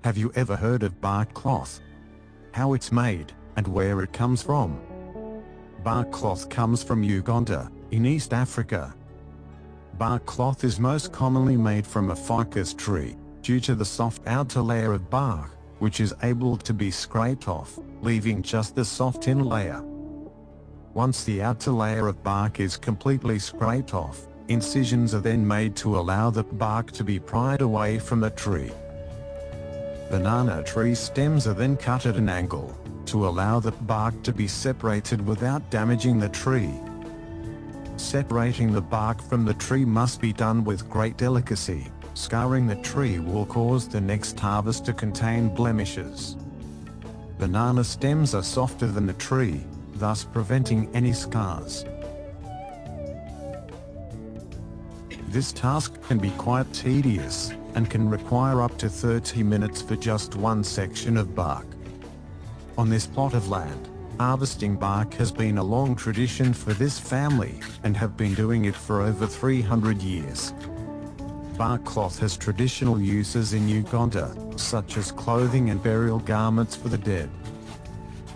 Have you ever heard of bark cloth? How it's made, and where it comes from? Bark cloth comes from Uganda, in East Africa. Bark cloth is most commonly made from a ficus tree, due to the soft outer layer of bark, which is able to be scraped off, leaving just the soft inner layer. Once the outer layer of bark is completely scraped off, incisions are then made to allow the bark to be pried away from the tree. Banana tree stems are then cut at an angle, to allow the bark to be separated without damaging the tree. Separating the bark from the tree must be done with great delicacy. Scarring the tree will cause the next harvest to contain blemishes. Banana stems are softer than the tree, thus preventing any scars. This task can be quite tedious, and can require up to 30 minutes for just one section of bark. On this plot of land, harvesting bark has been a long tradition for this family, and have been doing it for over 300 years. Bark cloth has traditional uses in Uganda, such as clothing and burial garments for the dead.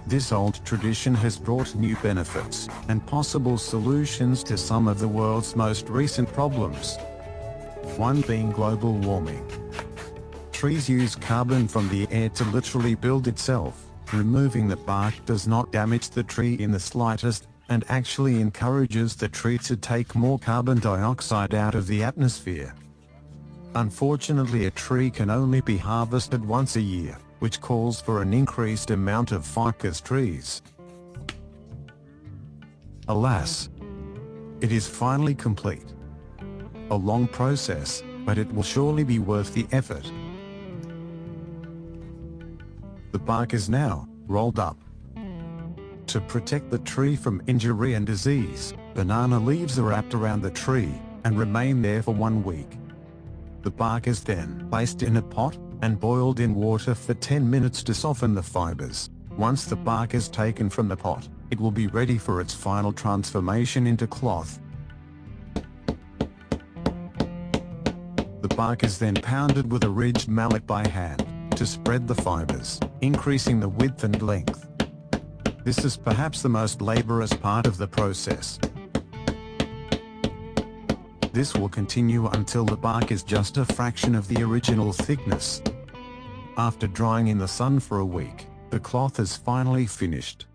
This old tradition has brought new benefits, and possible solutions to some of the world's most recent problems. One being global warming. Trees use carbon from the air to literally build itself. Removing the bark does not damage the tree in the slightest, and actually encourages the tree to take more carbon dioxide out of the atmosphere. Unfortunately, a tree can only be harvested once a year, which calls for an increased amount of ficus trees. Alas, it is finally complete. A long process, but it will surely be worth the effort. The bark is now rolled up. To protect the tree from injury and disease, banana leaves are wrapped around the tree, and remain there for 1 week. The bark is then placed in a pot, and boiled in water for 10 minutes to soften the fibers. Once the bark is taken from the pot, it will be ready for its final transformation into cloth. The bark is then pounded with a ridged mallet by hand, to spread the fibers, increasing the width and length. This is perhaps the most laborious part of the process. This will continue until the bark is just a fraction of the original thickness. After drying in the sun for a week, the cloth is finally finished.